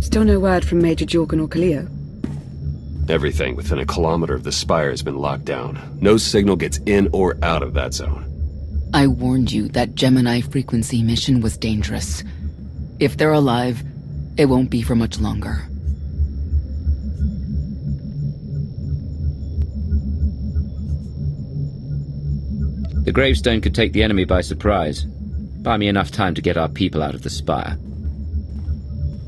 Still no word from Major Jorgan or Kaliyo? Everything within a kilometer of the spire has been locked down. No signal gets in or out of that zone. I warned you that Gemini frequency mission was dangerous. If they're alive, it won't be for much longer. The gravestone could take the enemy by surprise. Buy me enough time to get our people out of the spire.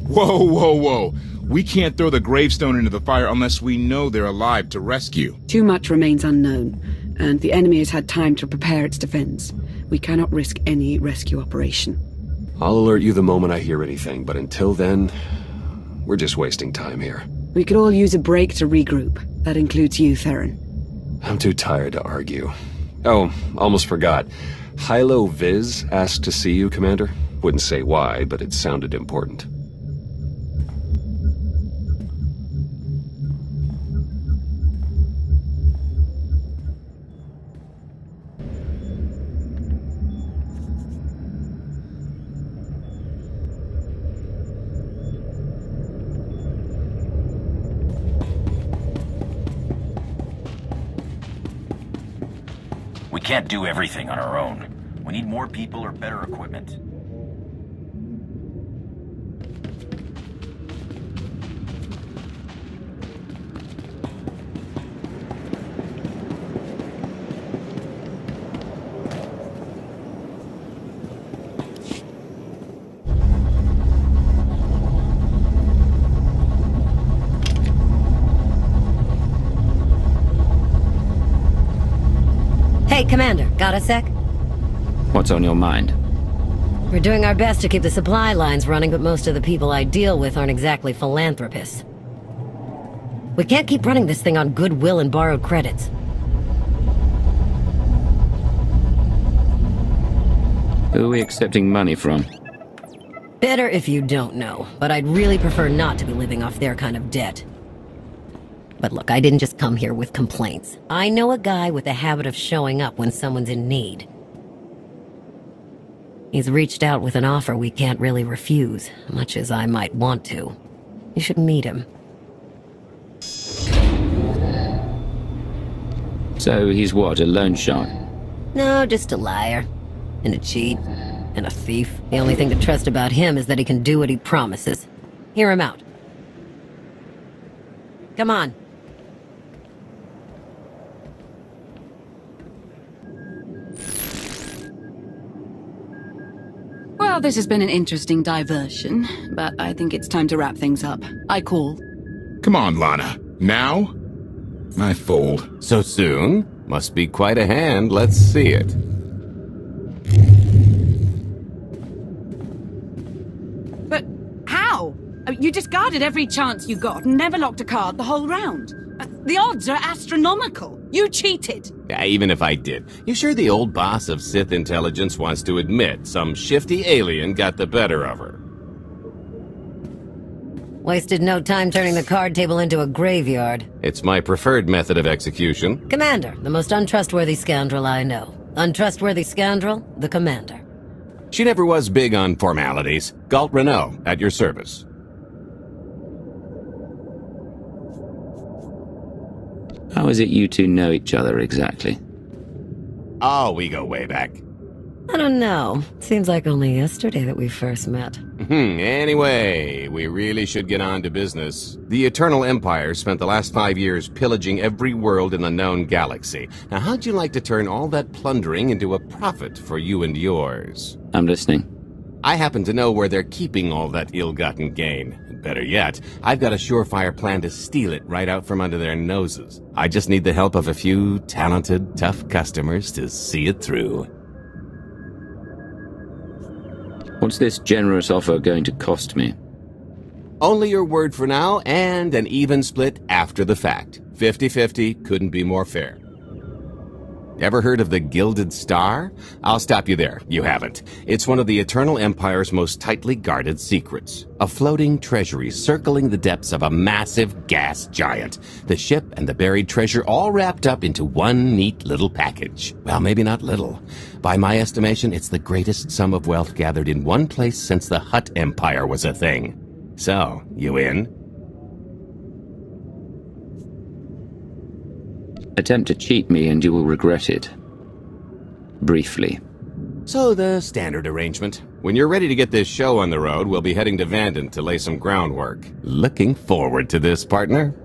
Whoa, whoa, whoa. We can't throw the gravestone into the fire unless we know they're alive to rescue. Too much remains unknown, and the enemy has had time to prepare its defense. We cannot risk any rescue operation. I'll alert you the moment I hear anything, but until then, we're just wasting time here. We could all use a break to regroup. That includes you, Theron. I'm too tired to argue. Oh, almost forgot. Hylo Visz asked to see you, Commander. Wouldn't say why, but it sounded important. We can't do everything on our own. We need more people or better equipment. Hey, Commander, got a sec? What's on your mind? We're doing our best to keep the supply lines running, but most of the people I deal with aren't exactly philanthropists. We can't keep running this thing on goodwill and borrowed credits. Who are we accepting money from? Better if you don't know, but I'd really prefer not to be living off their kind of debt. But look, I didn't just come here with complaints. I know a guy with a habit of showing up when someone's in need. He's reached out with an offer we can't really refuse, much as I might want to. You should meet him. So he's what, a loan shark? No, just a liar. And a cheat. And a thief. The only thing to trust about him is that he can do what he promises. Hear him out. Come on. Well, this has been an interesting diversion, but I think it's time to wrap things up. I call. Come on, Lana. Now? I fold. So soon? Must be quite a hand. Let's see it. But how? You discarded every chance you got and never locked a card the whole round. The odds are astronomical. You cheated. Yeah, even if I did. You sure the old boss of Sith intelligence wants to admit some shifty alien got the better of her? Wasted no time turning the card table into a graveyard. It's my preferred method of execution. Commander, the most untrustworthy scoundrel I know. Untrustworthy scoundrel, the Commander. She never was big on formalities. Gault Renault, at your service. How is it you two know each other exactly? Oh, we go way back. I don't know. Seems like only yesterday that we first met. Anyway, we really should get on to business. The Eternal Empire spent the last 5 years pillaging every world in the known galaxy. Now, how'd you like to turn all that plundering into a profit for you and yours? I'm listening. I happen to know where they're keeping all that ill-gotten gain. Better yet, I've got a surefire plan to steal it right out from under their noses. I just need the help of a few talented, tough customers to see it through. What's this generous offer going to cost me? Only your word for now, and an even split after the fact. 50-50 couldn't be more fair. Ever heard of the Gilded Star? I'll stop you there. You haven't. It's one of the Eternal Empire's most tightly guarded secrets. A floating treasury circling the depths of a massive gas giant. The ship and the buried treasure all wrapped up into one neat little package. Well, maybe not little. By my estimation, it's the greatest sum of wealth gathered in one place since the Hutt Empire was a thing. So, you in? Attempt to cheat me and you will regret it. Briefly. So the standard arrangement. When you're ready to get this show on the road, we'll be heading to Vanden to lay some groundwork. Looking forward to this, partner.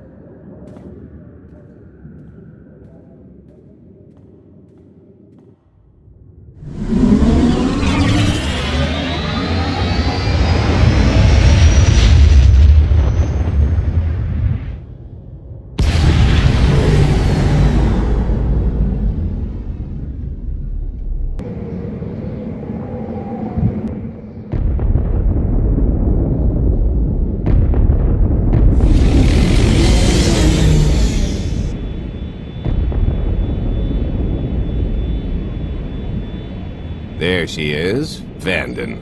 There she is, Vanden.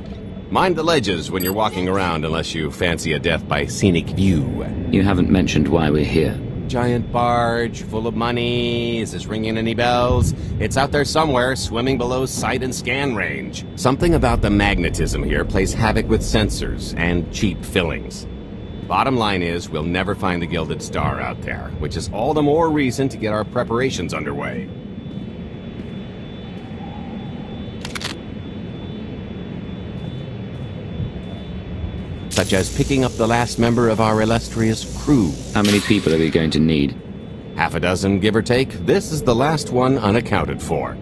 Mind the ledges when you're walking around unless you fancy a death by scenic view. You haven't mentioned why we're here. Giant barge, full of money. Is this ringing any bells? It's out there somewhere, swimming below sight and scan range. Something about the magnetism here plays havoc with sensors and cheap fillings. Bottom line is, we'll never find the Gilded Star out there, which is all the more reason to get our preparations underway. Such as picking up the last member of our illustrious crew. How many people are we going to need? Half a dozen, give or take. This is the last one unaccounted for.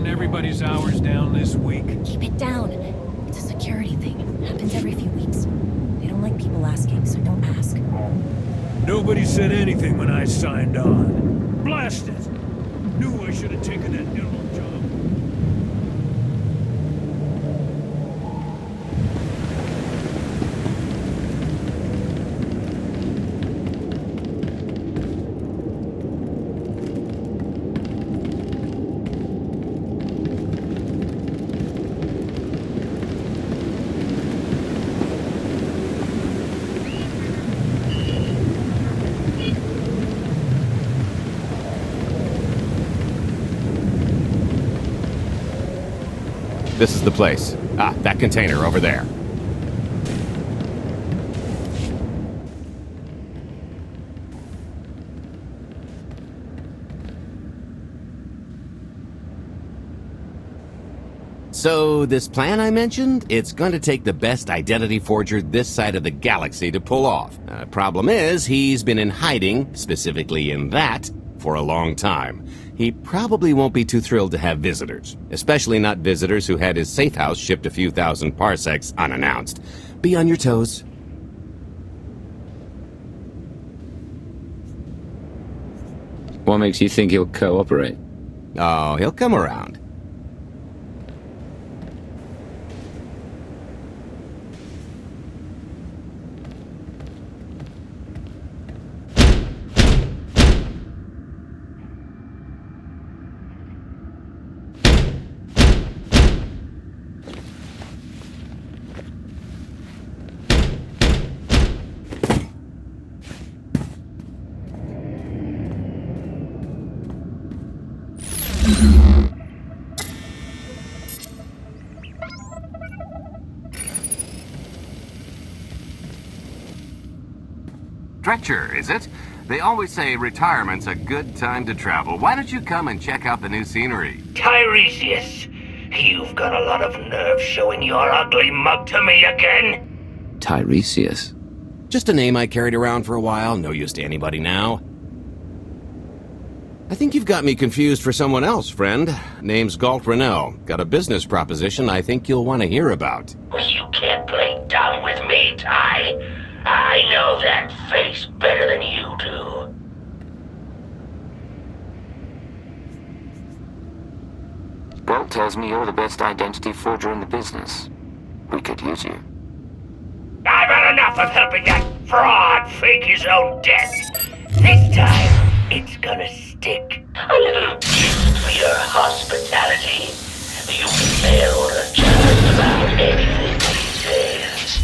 Everybody's hours down this week. Keep it down. It's a security thing. Happens every few weeks. They don't like people asking, so don't ask. Nobody said anything when I signed on. Blast it! Knew I should have taken that little job. This is the place. Ah, that container over there. So, this plan I mentioned, it's going to take the best identity forger this side of the galaxy to pull off. Problem is, he's been in hiding, specifically in that, for a long time. He probably won't be too thrilled to have visitors, especially not visitors who had his safe house shipped a few thousand parsecs unannounced. Be on your toes. What makes you think he'll cooperate? Oh, he'll come around. Dretcher, is it? They always say retirement's a good time to travel. Why don't you come and check out the new scenery? Tiresias, you've got a lot of nerve showing your ugly mug to me again. Tiresias. Just a name I carried around for a while, no use to anybody now. I think you've got me confused for someone else, friend. Name's Gault. Got a business proposition I think you'll want to hear about. You can't play dumb with me, Ty. I know that face better than you do. Gault tells me you're the best identity forger in the business. We could use you. I've had enough of helping that fraud fake his own death. This time, it's gonna stick. A little gift for your hospitality. You can mail order just about anything these days.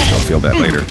I'll feel that later.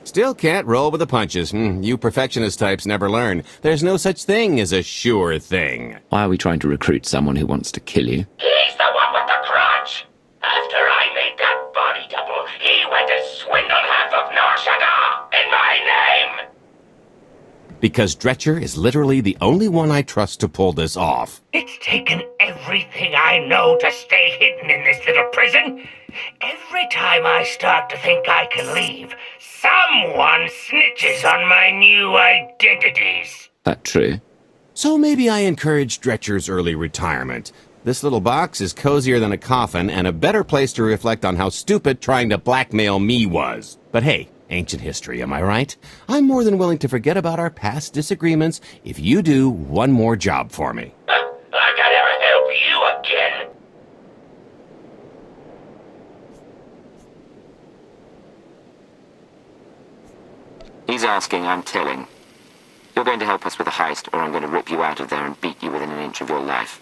Still can't roll with the punches. You perfectionist types never learn. There's no such thing as a sure thing. Why are we trying to recruit someone who wants to kill you? He's the one with the crutch. After I made that body double, he went and swindled half of Norshada in my name. Because Dretcher is literally the only one I trust to pull this off. It's taken everything I know to stay hidden in this little prison. Every time I start to think I can leave, someone snitches on my new identities. That true? So maybe I encourage Dretcher's early retirement. This little box is cozier than a coffin and a better place to reflect on how stupid trying to blackmail me was. But hey, ancient history, am I right? I'm more than willing to forget about our past disagreements if you do one more job for me. Like I'd ever help you again. He's asking, I'm telling. You're going to help us with the heist, or I'm going to rip you out of there and beat you within an inch of your life.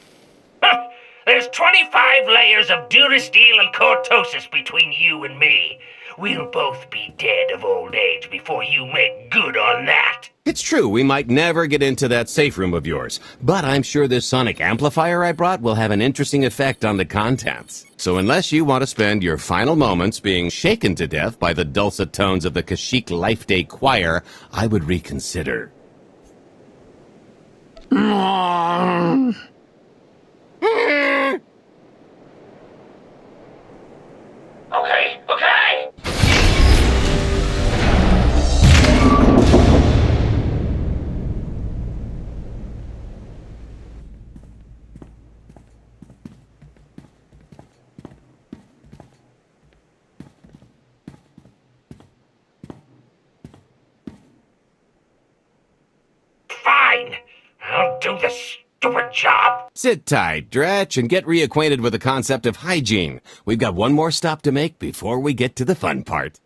There's 25 layers of durasteel and cortosis between you and me. We'll both be dead of old age before you make good on that. It's true, we might never get into that safe room of yours, but I'm sure this sonic amplifier I brought will have an interesting effect on the contents. So unless you want to spend your final moments being shaken to death by the dulcet tones of the Kashyyyk Life Day Choir, I would reconsider. Okay. Fine. I'll do the stupid job. Sit tight, Dretch, and get reacquainted with the concept of hygiene. We've got one more stop to make before we get to the fun part.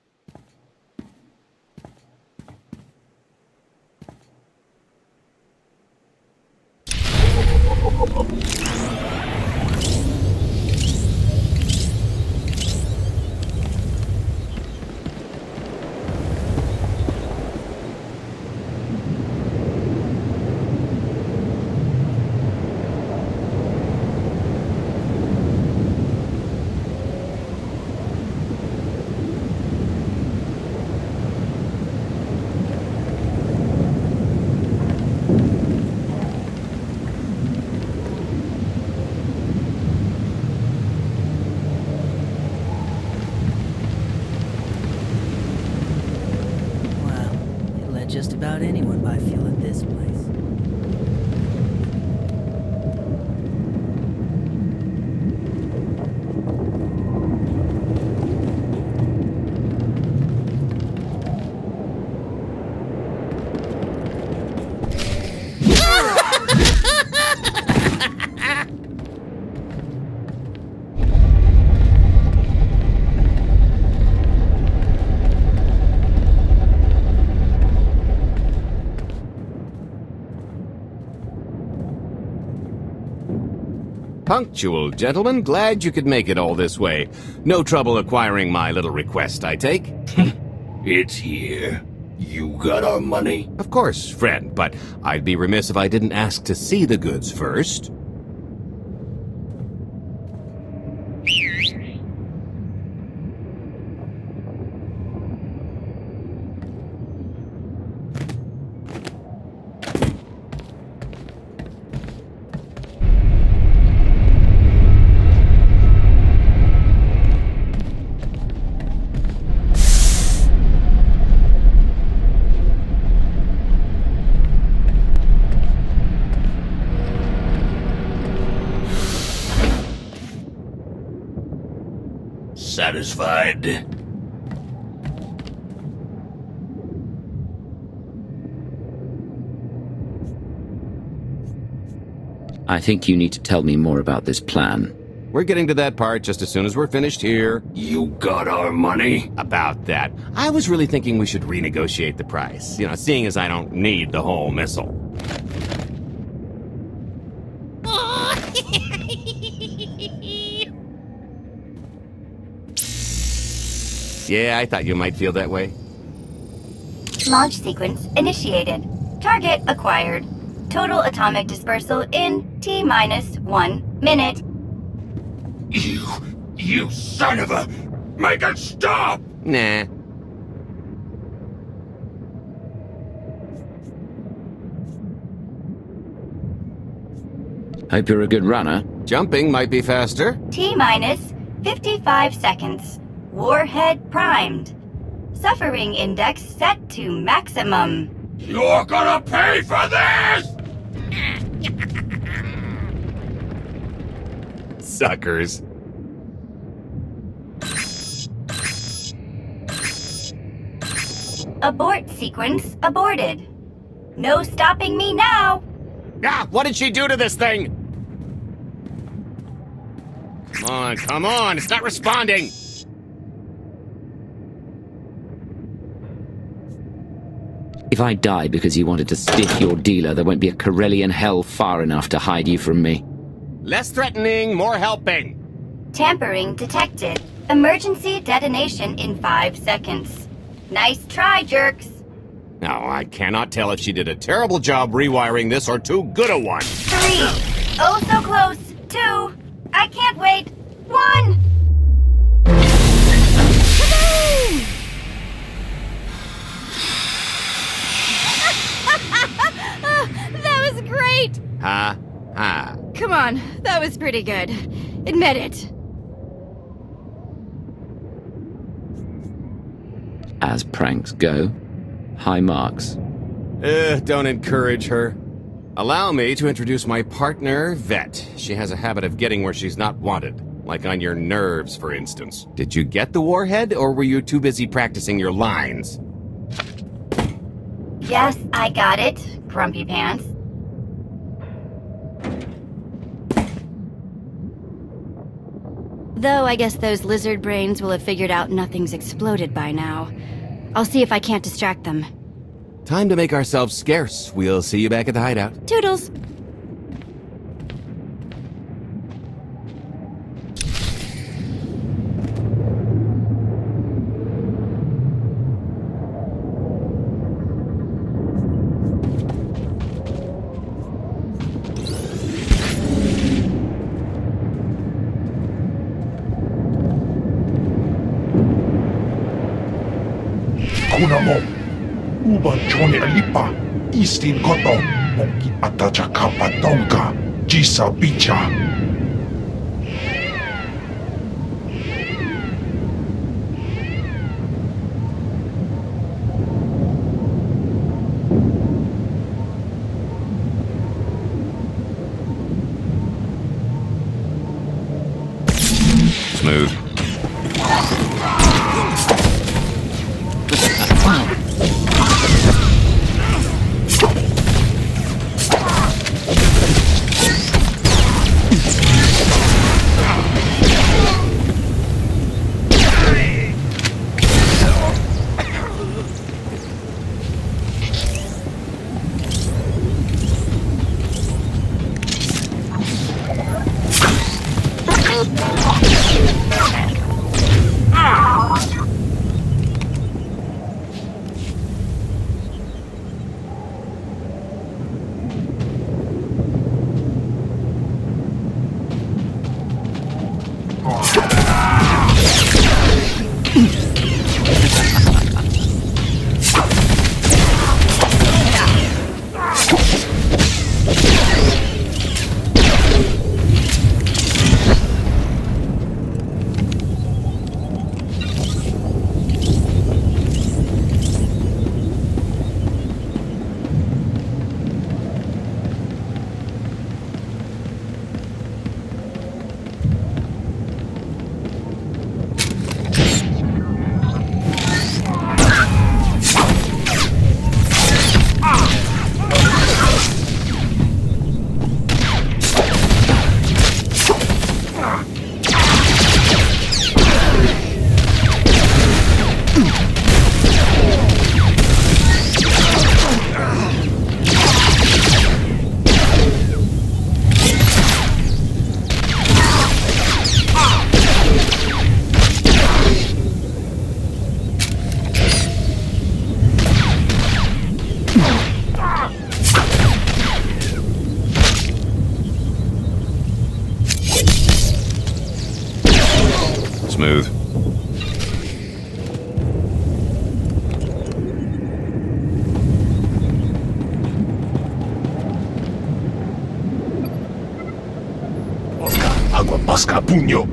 Just about anyone buy fuel at this place. Punctual, gentlemen. Glad you could make it all this way. No trouble acquiring my little request, I take? It's here. You got our money? Of course, friend, but I'd be remiss if I didn't ask to see the goods first. Satisfied? I think you need to tell me more about this plan. We're getting to that part just as soon as we're finished here. You got our money? About that. I was really thinking we should renegotiate the price. You know, seeing as I don't need the whole missile. Yeah, I thought you might feel that way. Launch sequence initiated. Target acquired. Total atomic dispersal in T-1 minute. You son of a... Make it stop! Nah. Hope you're a good runner. Jumping might be faster. T-minus 55 seconds. Warhead primed. Suffering index set to maximum. You're gonna pay for this! Suckers. Abort sequence aborted. No stopping me now. Ah, what did she do to this thing? Come on, it's not responding. If I die because you wanted to stiff your dealer, there won't be a Corellian hell far enough to hide you from me. Less threatening, more helping. Tampering detected. Emergency detonation in 5 seconds. Nice try, jerks. Now, I cannot tell if she did a terrible job rewiring this or too good a one. 3. Oh, so close. 2. I can't wait. 1. That was great! Ha, ha. Come on, that was pretty good. Admit it. As pranks go, high marks. Don't encourage her. Allow me to introduce my partner, Vette. She has a habit of getting where she's not wanted. Like on your nerves, for instance. Did you get the warhead, or were you too busy practicing your lines? Yes, I got it, Grumpy Pants. Though I guess those lizard brains will have figured out nothing's exploded by now. I'll see if I can't distract them. Time to make ourselves scarce. We'll see you back at the hideout. Toodles! Kunamo, uban Johnny Alipa, Eastin Koto, Monkey Ataja Kapatonka, Jisa Bicha. Smooth. Smooth. Agua pasca puño.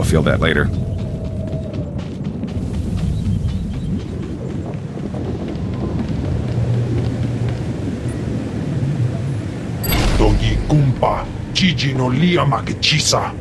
You'll feel that later. Dogi Gumpa, Gigi no Liamakachisa.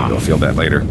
You'll feel that later.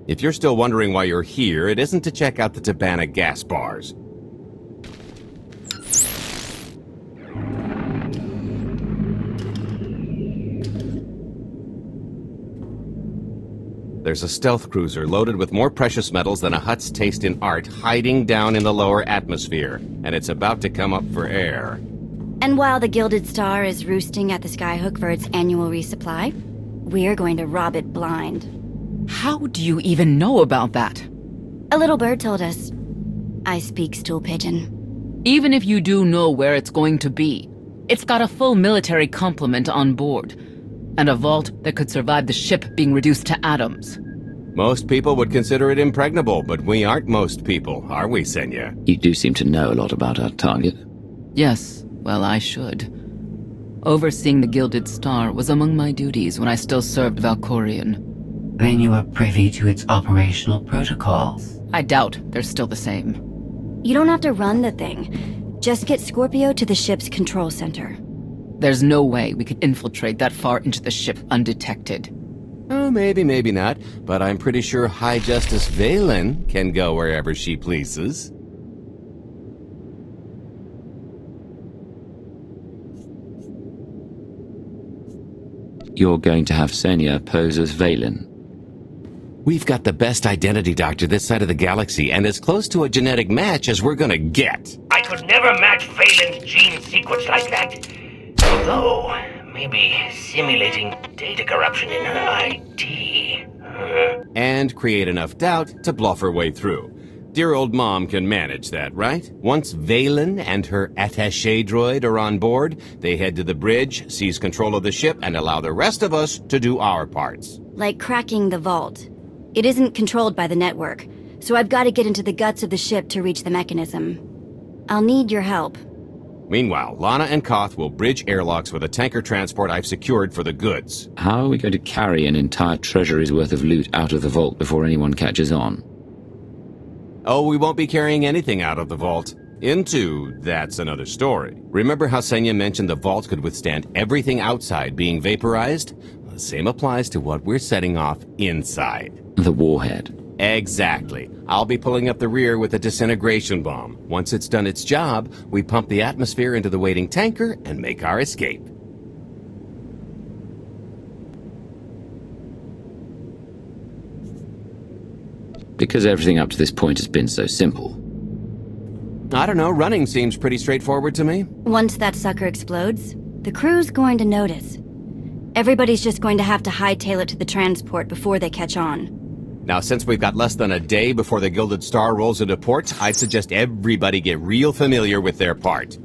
If you're still wondering why you're here, it isn't to check out the Tabana gas bars. There's a stealth cruiser loaded with more precious metals than a Hutt's taste in art hiding down in the lower atmosphere, and it's about to come up for air. And while the Gilded Star is roosting at the Skyhook for its annual resupply, we're going to rob it blind. How do you even know about that? A little bird told us. I speak stool pigeon. Even if you do know where it's going to be, It's got a full military complement on board, and a vault that could survive the ship being reduced to atoms. Most people would consider it impregnable, but we aren't most people, are we, Senya? You do seem to know a lot about our target. Yes, well, I should. Overseeing the Gilded Star was among my duties when I still served Valkorion. Then you are privy to its operational protocols. I doubt they're still the same. You don't have to run the thing. Just get Scorpio to the ship's control center. There's no way we could infiltrate that far into the ship undetected. Oh, maybe, maybe not, but I'm pretty sure High Justice Valen can go wherever she pleases. You're going to have Senya pose as Valen. We've got the best identity doctor this side of the galaxy, and as close to a genetic match as we're gonna get. I could never match Valen's gene sequence like that. Although, maybe simulating data corruption in her ID. And create enough doubt to bluff her way through. Dear old mom can manage that, right? Once Valen and her attaché droid are on board, they head to the bridge, seize control of the ship, and allow the rest of us to do our parts. Like cracking the vault. It isn't controlled by the network, so I've got to get into the guts of the ship to reach the mechanism. I'll need your help. Meanwhile, Lana and Koth will bridge airlocks with a tanker transport I've secured for the goods. How are we going to carry an entire treasury's worth of loot out of the vault before anyone catches on? Oh, we won't be carrying anything out of the vault. That's another story. Remember how Senya mentioned the vault could withstand everything outside being vaporized? Well, the same applies to what we're setting off inside. The warhead. Exactly. I'll be pulling up the rear with a disintegration bomb. Once it's done its job, we pump the atmosphere into the waiting tanker and make our escape. Because everything up to this point has been so simple. I don't know, running seems pretty straightforward to me. Once that sucker explodes, the crew's going to notice. Everybody's just going to have to hightail it to the transport before they catch on. Now, since we've got less than a day before the Gilded Star rolls into port, I'd suggest everybody get real familiar with their part.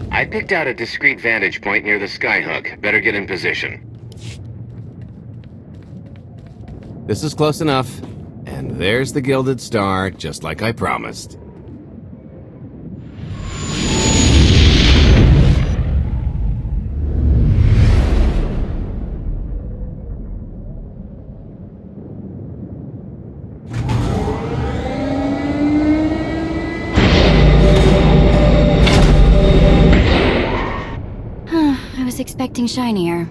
I picked out a discreet vantage point near the Skyhook. Better get in position. This is close enough. And there's the Gilded Star, just like I promised. I was expecting shinier.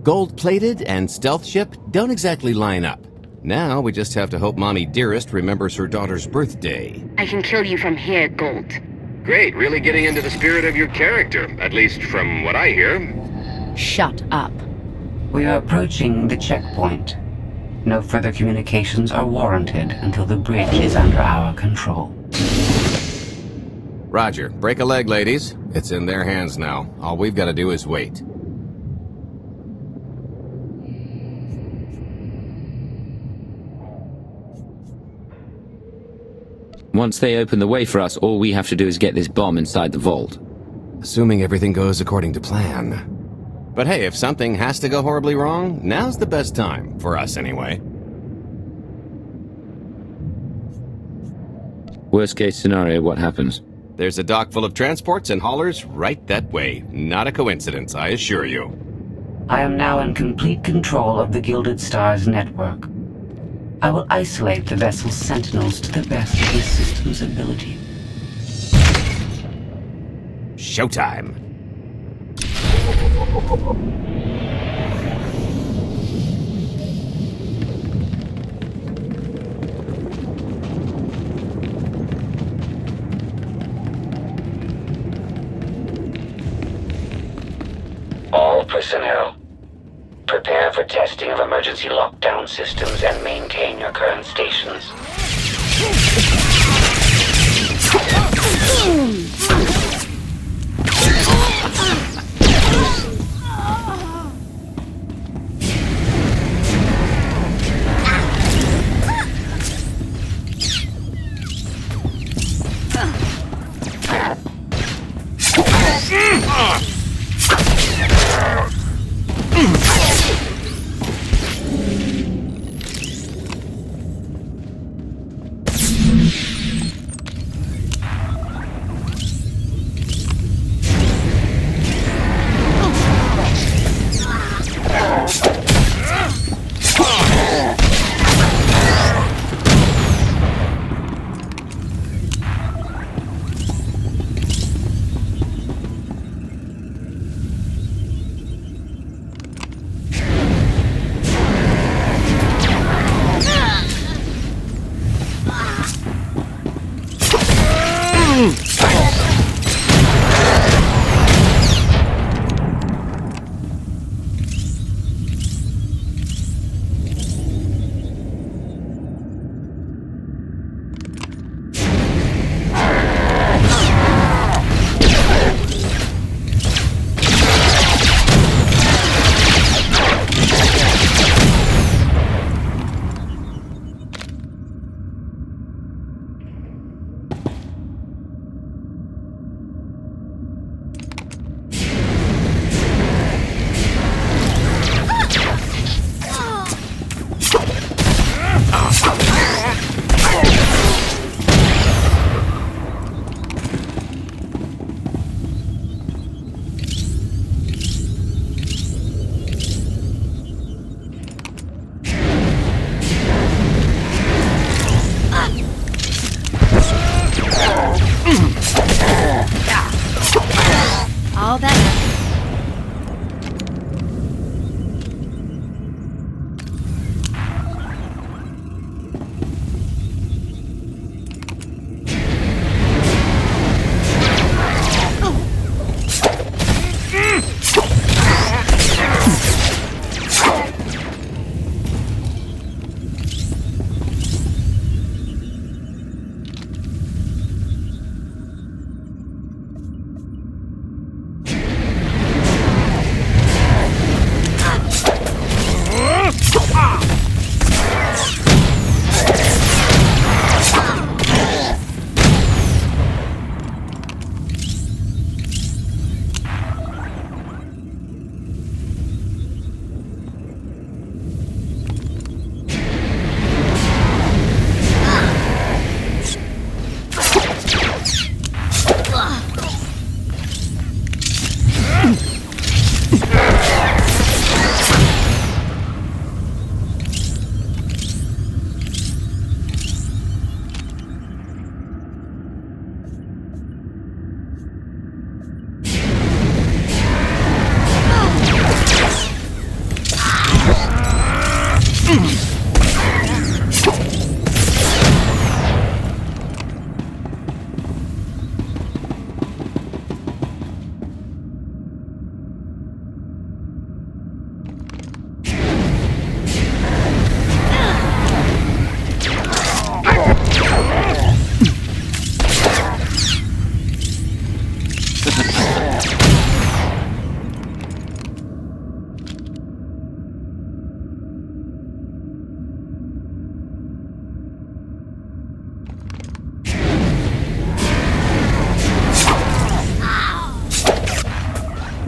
Gold-plated and stealth ship don't exactly line up. Now we just have to hope Mommy Dearest remembers her daughter's birthday. I can kill you from here, Gault. Great, really getting into the spirit of your character, at least from what I hear. Shut up. We are approaching the checkpoint. No further communications are warranted until the bridge is under our control. Roger. Break a leg, ladies. It's in their hands now. All we've got to do is wait. Once they open the way for us, all we have to do is get this bomb inside the vault. Assuming everything goes according to plan. But hey, if something has to go horribly wrong, now's the best time. For us, anyway. Worst case scenario, what happens? There's a dock full of transports and haulers right that way. Not a coincidence, I assure you. I am now in complete control of the Gilded Star's network. I will isolate the vessel's sentinels to the best of the system's ability. Showtime! All personnel, prepare for testing of emergency lockdown systems and maintain your current stations. All that.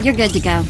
You're good to go.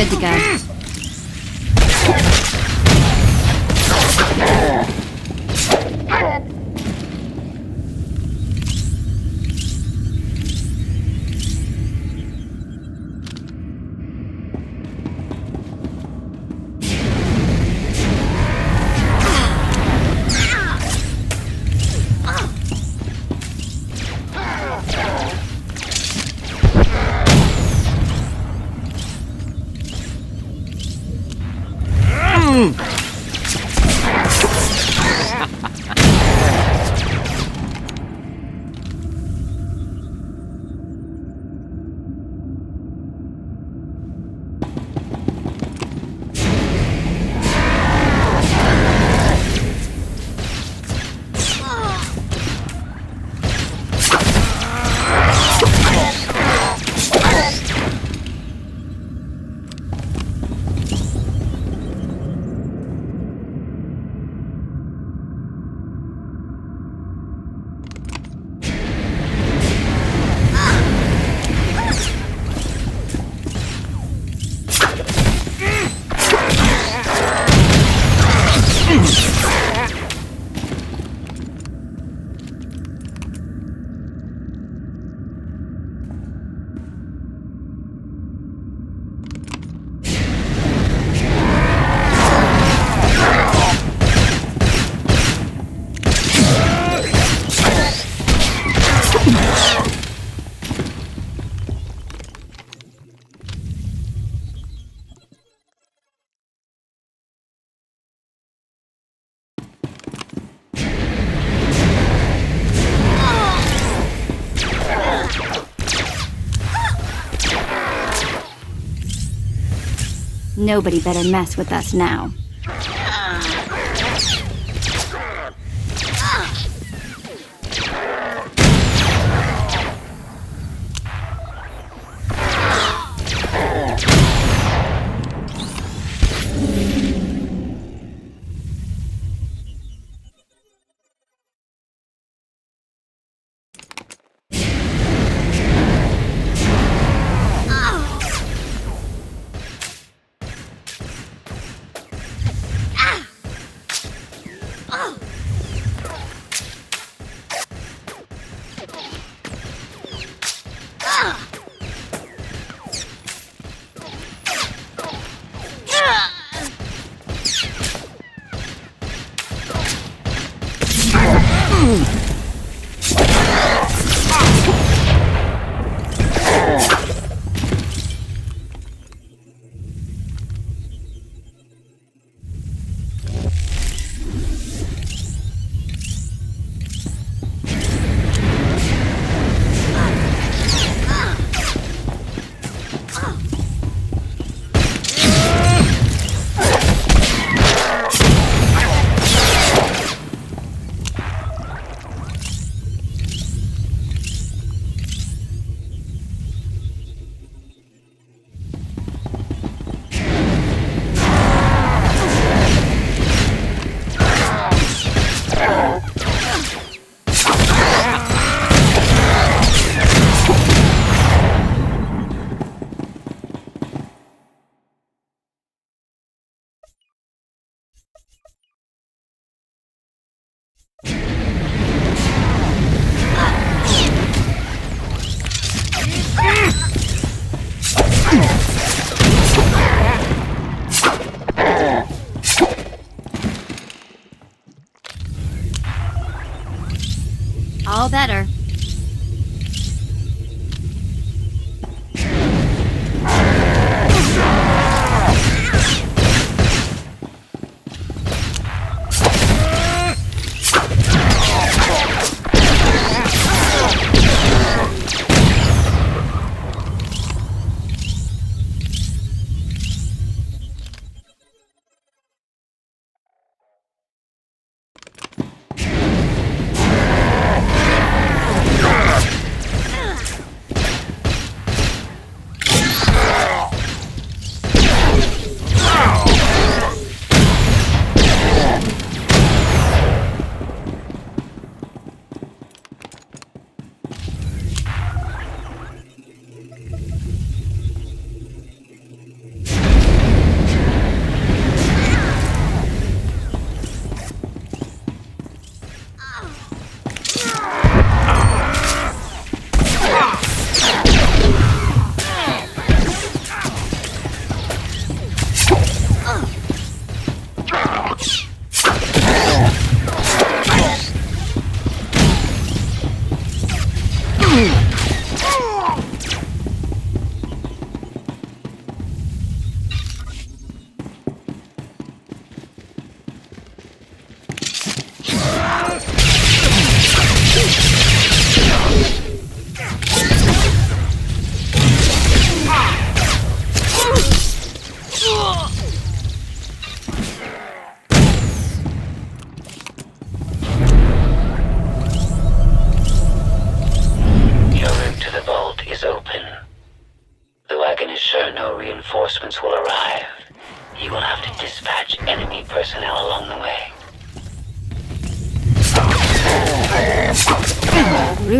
Good to go. Nobody better mess with us now.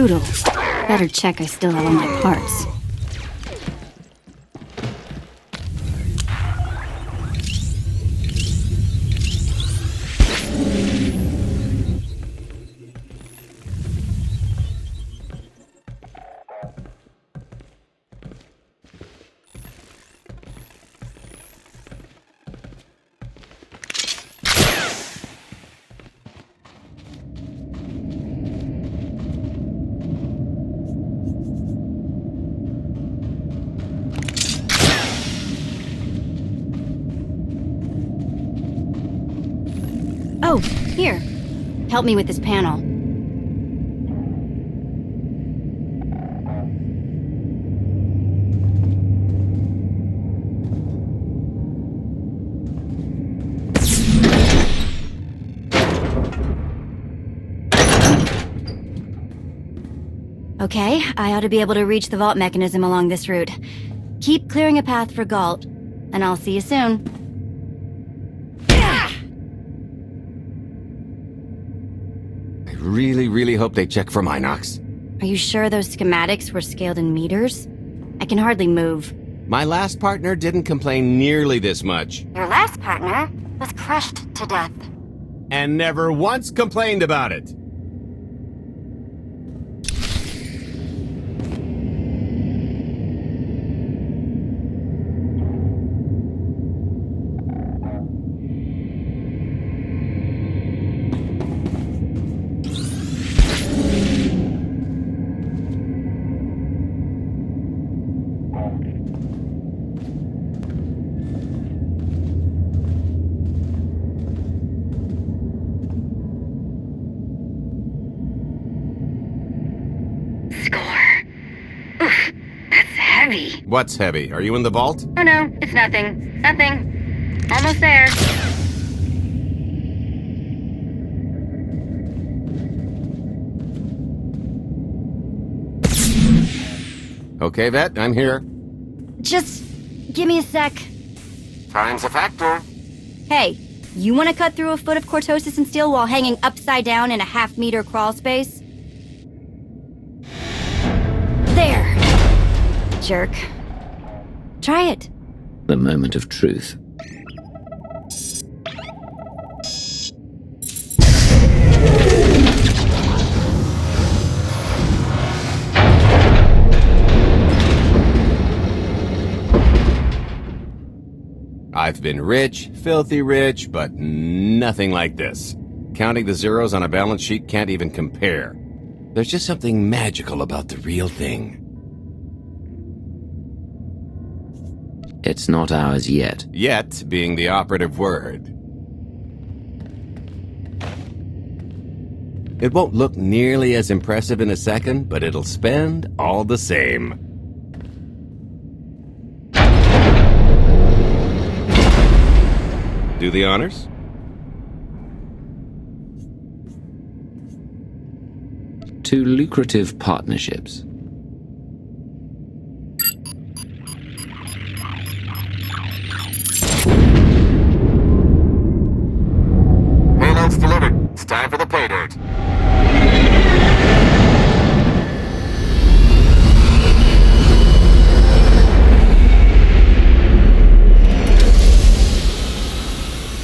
brutal. Better check I still have all my parts. Oh, here. Help me with this panel. Okay, I ought to be able to reach the vault mechanism along this route. Keep clearing a path for Gault, and I'll see you soon. Really hope they check for Minox. Are you sure those schematics were scaled in meters? I can hardly move. My last partner didn't complain nearly this much. Your last partner was crushed to death. And never once complained about it. What's heavy? Are you in the vault? Oh no, it's nothing. Nothing. Almost there. Okay, Vette, I'm here. Just give me a sec. Time's a factor. Hey, you want to cut through a foot of cortosis and steel while hanging upside down in a half-meter crawl space? There. Jerk. Try it. The moment of truth. I've been rich, filthy rich, but nothing like this. Counting the zeros on a balance sheet can't even compare. There's just something magical about the real thing. It's not ours yet. Yet being the operative word. It won't look nearly as impressive in a second, but it'll spend all the same. Do the honors? Two lucrative partnerships. Payload's delivered. It's time for the pay dirt.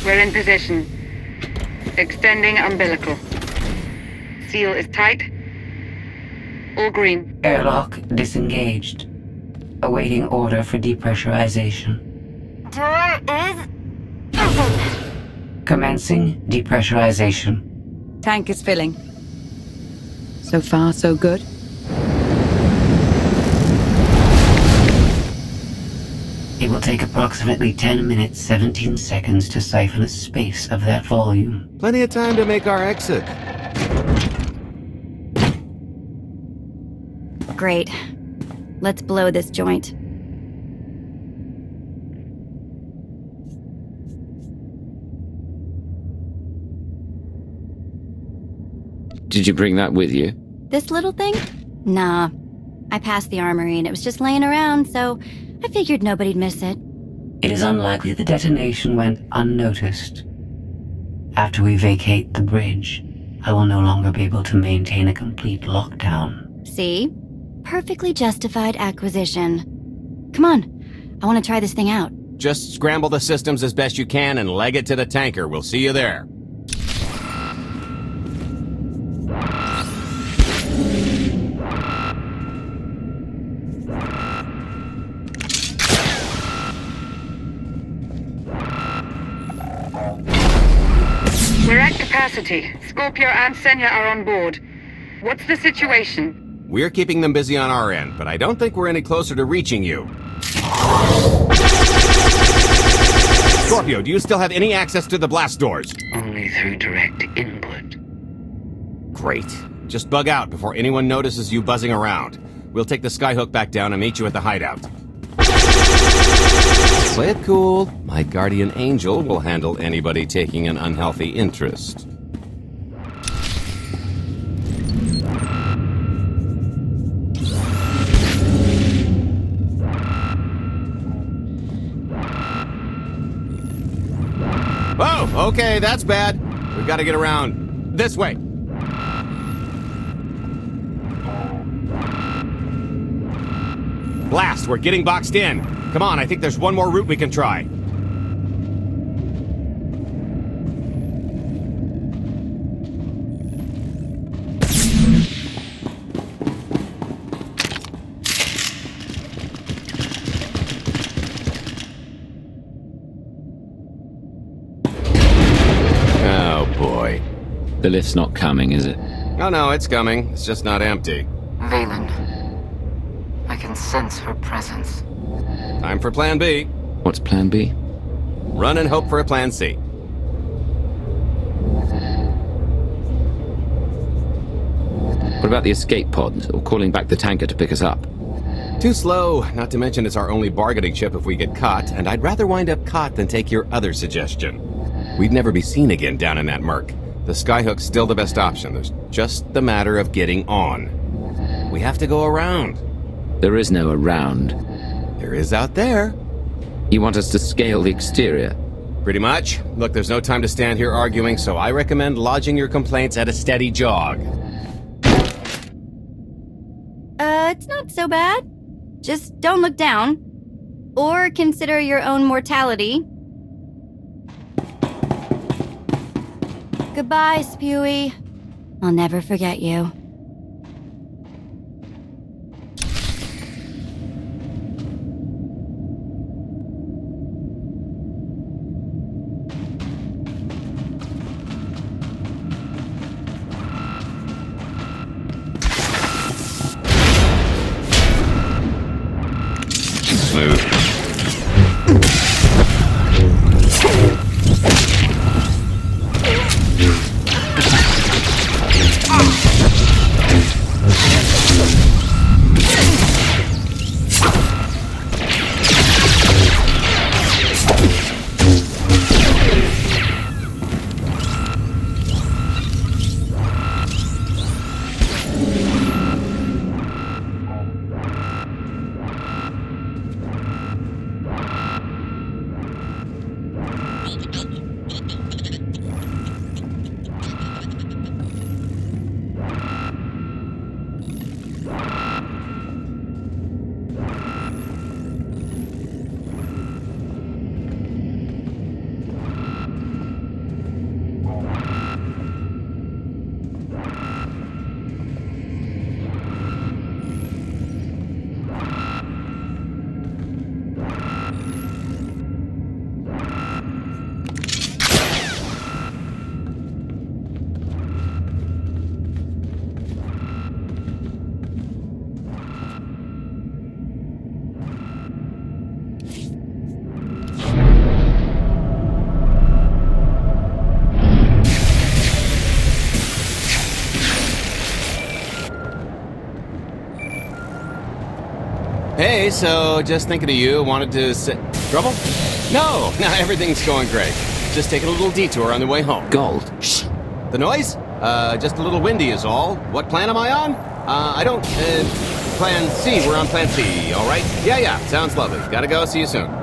We're in position. Extending umbilical. Seal is tight. All green. Airlock disengaged. Awaiting order for depressurization. Door is open. Commencing depressurization. Tank is filling. So far, so good. It will take approximately 10 minutes, 17 seconds to siphon a space of that volume. Plenty of time to make our exit. Great. Let's blow this joint. Did you bring that with you? This little thing? Nah. I passed the armory and it was just laying around, so I figured nobody'd miss it. It is unlikely the detonation went unnoticed. After we vacate the bridge, I will no longer be able to maintain a complete lockdown. See? Perfectly justified acquisition. Come on, I want to try this thing out. Just scramble the systems as best you can and leg it to the tanker. We'll see you there. We're at capacity. Scorpio and Senya are on board. What's the situation? We're keeping them busy on our end, but I don't think we're any closer to reaching you. Scorpio, do you still have any access to the blast doors? Only through direct input. Great. Just bug out before anyone notices you buzzing around. We'll take the Skyhook back down and meet you at the hideout. Play it cool. My guardian angel will handle anybody taking an unhealthy interest. Whoa, okay, that's bad. We've got to get around. This way. Blast, we're getting boxed in. Come on, I think there's one more route we can try. Oh, boy. The lift's not coming, is it? Oh, no, it's coming. It's just not empty. Valen. I can sense her presence. Time for Plan B. What's Plan B? Run and hope for a Plan C. What about the escape pod, or calling back the tanker to pick us up? Too slow, not to mention it's our only bargaining chip if we get caught, and I'd rather wind up caught than take your other suggestion. We'd never be seen again down in that murk. The Skyhook's still the best option. There's just the matter of getting on. We have to go around. There is no around. There is out there. You want us to scale the exterior? Pretty much. Look, there's no time to stand here arguing, so I recommend lodging your complaints at a steady jog. It's not so bad. Just don't look down. Or consider your own mortality. Goodbye, Spewy. I'll never forget you. Hey, so just thinking of you, wanted to Trouble? No, everything's going great. Just taking a little detour on the way home. Gault. Shh. The noise? Just a little windy is all. What plan am I on? I don't, Plan C. We're on Plan C, all right? Yeah, sounds lovely. Gotta go. See you soon.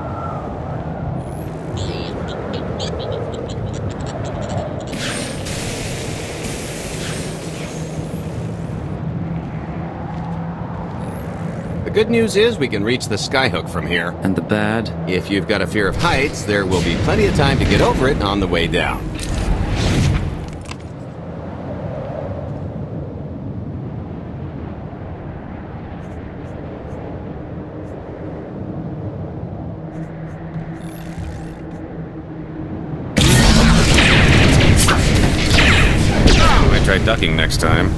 good news is we can reach the Skyhook from here. And the bad? If you've got a fear of heights, there will be plenty of time to get over it on the way down. Try ducking next time.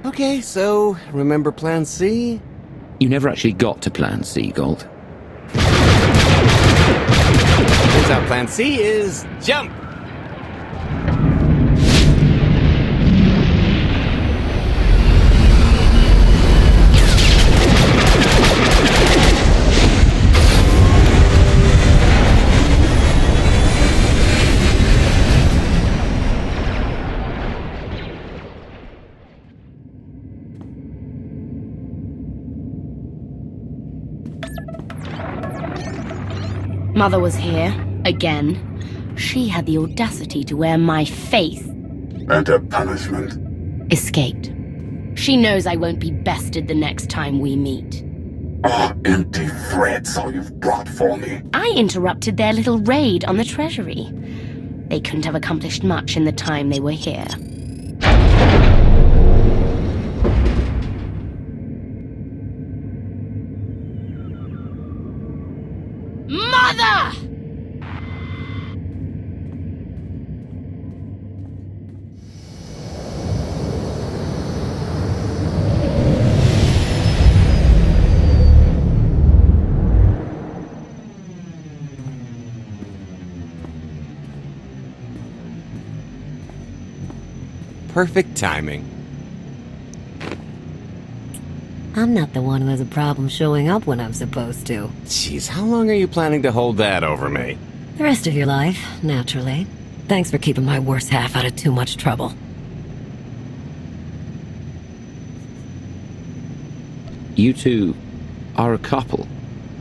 Okay, so, remember Plan C? You never actually got to Plan C, Gault. Turns out Plan C is jump! Mother was here, again. She had the audacity to wear my face. And her punishment? Escaped. She knows I won't be bested the next time we meet. Empty threats all you've brought for me. I interrupted their little raid on the treasury. They couldn't have accomplished much in the time they were here. Mother! Perfect timing. I'm not the one who has a problem showing up when I'm supposed to. Jeez, how long are you planning to hold that over me? The rest of your life, naturally. Thanks for keeping my worse half out of too much trouble. You two are a couple.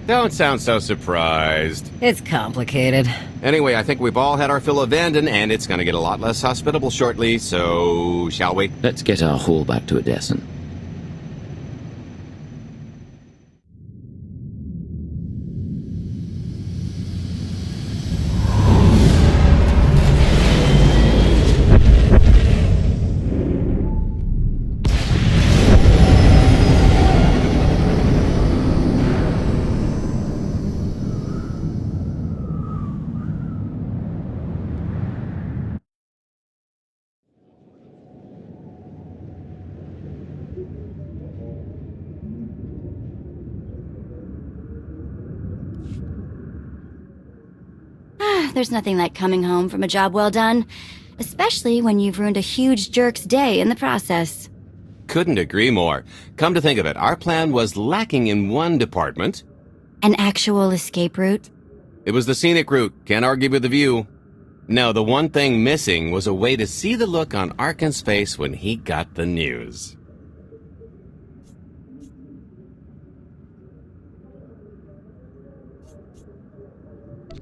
Don't sound so surprised. It's complicated. Anyway, I think we've all had our fill of Vanden, and it's gonna get a lot less hospitable shortly, so shall we? Let's get our haul back to Odessen. There's nothing like coming home from a job well done, especially when you've ruined a huge jerk's day in the process. Couldn't agree more. Come to think of it, our plan was lacking in one department. An actual escape route? It was the scenic route. Can't argue with the view. No, the one thing missing was a way to see the look on Arkan's face when he got the news.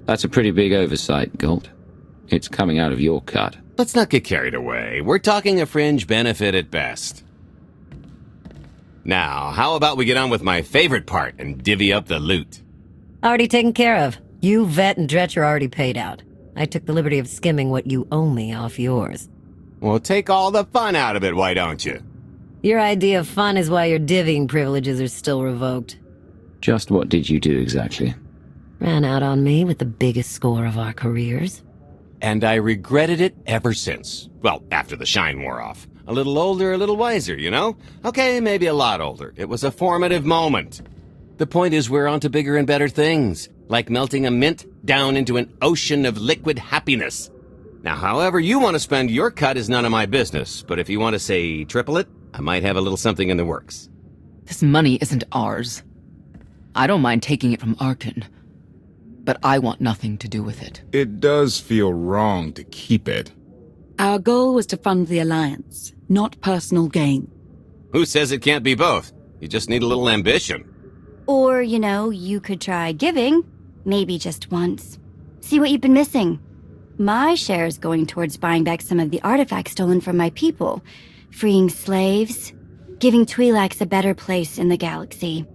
That's a pretty big oversight, Gault. It's coming out of your cut. Let's not get carried away. We're talking a fringe benefit at best. Now, how about we get on with my favorite part and divvy up the loot? Already taken care of. You, Vette, and Dretcher already paid out. I took the liberty of skimming what you owe me off yours. Well, take all the fun out of it, why don't you? Your idea of fun is why your divvying privileges are still revoked. Just what did you do exactly? Ran out on me with the biggest score of our careers. And I regretted it ever since. Well, after the shine wore off. A little older, a little wiser, you know? Okay, maybe a lot older. It was a formative moment. The point is we're on to bigger and better things, like melting a mint down into an ocean of liquid happiness. Now, however you want to spend your cut is none of my business, but if you want to say triple it, I might have a little something in the works. This money isn't ours. I don't mind taking it from Arkan, but I want nothing to do with it. It does feel wrong to keep it. Our goal was to fund the Alliance, not personal gain. Who says it can't be both? You just need a little ambition. Or, you could try giving. Maybe just once. See what you've been missing. My share is going towards buying back some of the artifacts stolen from my people, freeing slaves, giving Twi'leks a better place in the galaxy.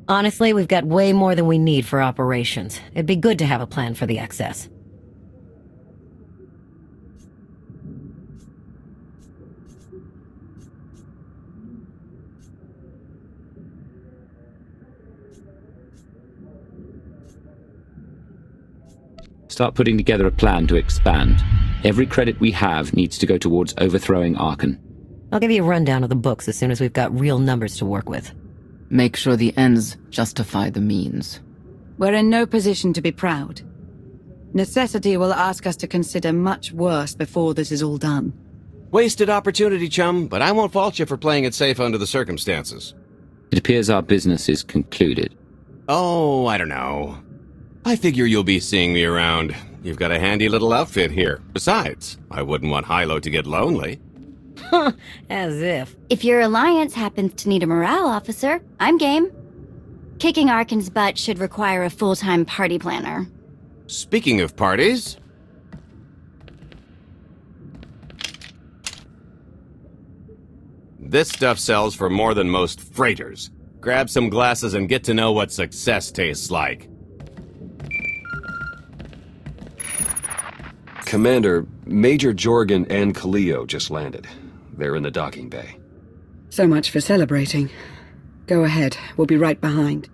Honestly, we've got way more than we need for operations. It'd be good to have a plan for the excess. Start putting together a plan to expand. Every credit we have needs to go towards overthrowing Arkan. I'll give you a rundown of the books as soon as we've got real numbers to work with. Make sure the ends justify the means. We're in no position to be proud. Necessity will ask us to consider much worse before this is all done. Wasted opportunity, chum, but I won't fault you for playing it safe under the circumstances. It appears our business is concluded. Oh, I don't know. I figure you'll be seeing me around. You've got a handy little outfit here. Besides, I wouldn't want Hylo to get lonely. As if. If your alliance happens to need a morale officer, I'm game. Kicking Arkan's butt should require a full-time party planner. Speaking of parties... This stuff sells for more than most freighters. Grab some glasses and get to know what success tastes like. Commander, Major Jorgan and Kaliyo just landed. They're in the docking bay. So much for celebrating. Go ahead. We'll be right behind.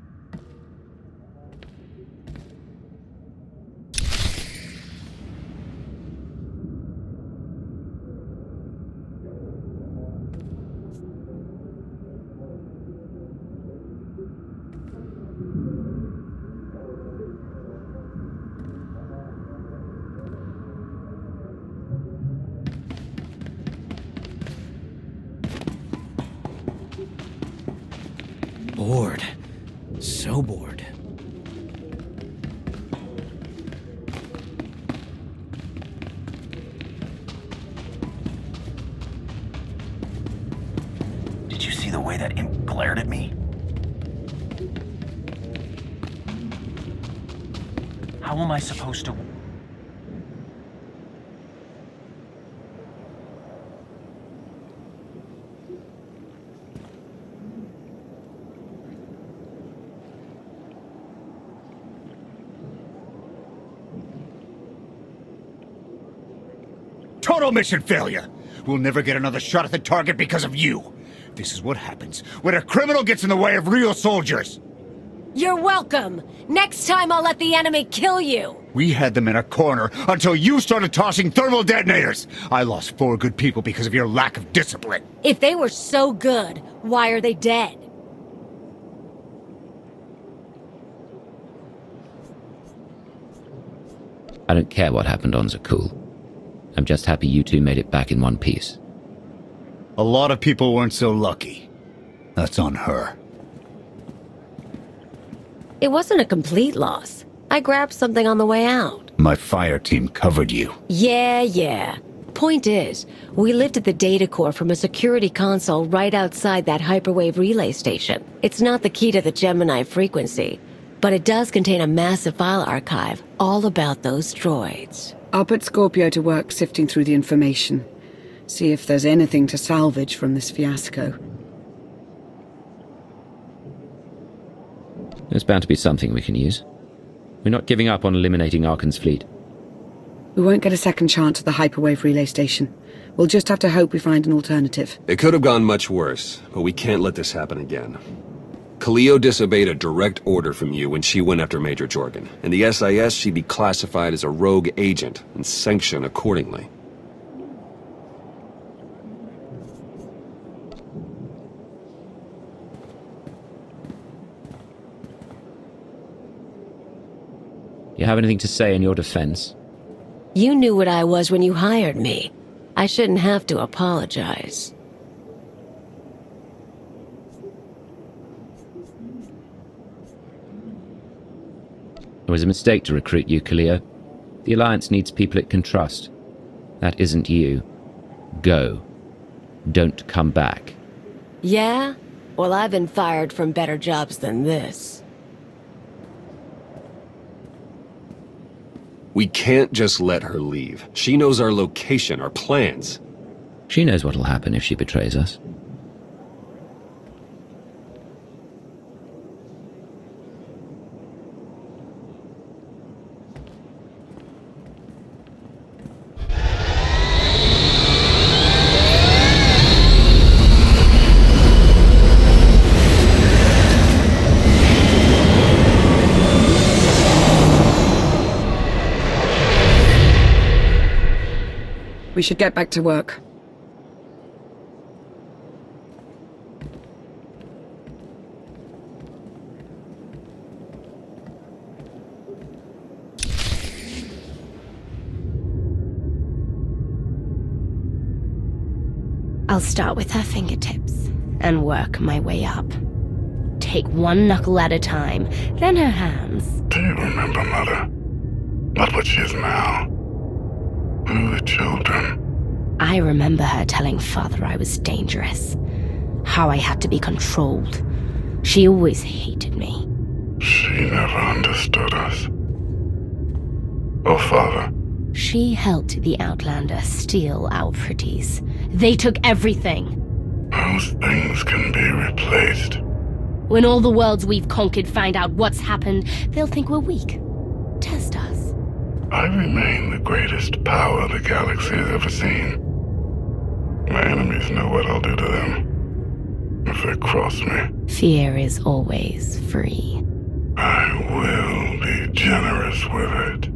Bored. So bored. Did you see the way that imp glared at me? How am I supposed to... Total mission failure! We'll never get another shot at the target because of you. This is what happens when a criminal gets in the way of real soldiers. You're welcome. Next time I'll let the enemy kill you. We had them in a corner until you started tossing thermal detonators. I lost 4 good people because of your lack of discipline. If they were so good, why are they dead? I don't care what happened on Zakul. I'm just happy you two made it back in one piece. A lot of people weren't so lucky. That's on her. It wasn't a complete loss. I grabbed something on the way out. My fire team covered you. Yeah. Point is, we lifted the data core from a security console right outside that hyperwave relay station. It's not the key to the Gemini frequency, but it does contain a massive file archive all about those droids. I'll put Scorpio to work sifting through the information. See if there's anything to salvage from this fiasco. There's bound to be something we can use. We're not giving up on eliminating Arkan's fleet. We won't get a second chance at the hyperwave relay station. We'll just have to hope we find an alternative. It could have gone much worse, but we can't let this happen again. Kaliyo disobeyed a direct order from you when she went after Major Jorgan. In the SIS, she'd be classified as a rogue agent and sanctioned accordingly. You have anything to say in your defense? You knew what I was when you hired me. I shouldn't have to apologize. It was a mistake to recruit you, Kaliyo. The Alliance needs people it can trust. That isn't you. Go. Don't come back. Yeah? Well, I've been fired from better jobs than this. We can't just let her leave. She knows our location, our plans. She knows what'll happen if she betrays us. We should get back to work. I'll start with her fingertips and work my way up. Take one knuckle at a time, then her hands. Do you remember, Mother? Not what she is now. We were children. I remember her telling Father I was dangerous. How I had to be controlled. She always hated me. She never understood us. Oh, Father. She helped the Outlander steal our pretties. They took everything. Those things can be replaced. When all the worlds we've conquered find out what's happened, they'll think we're weak. Test us. I remain the greatest power the galaxy has ever seen. My enemies know what I'll do to them if they cross me. Fear is always free. I will be generous with it.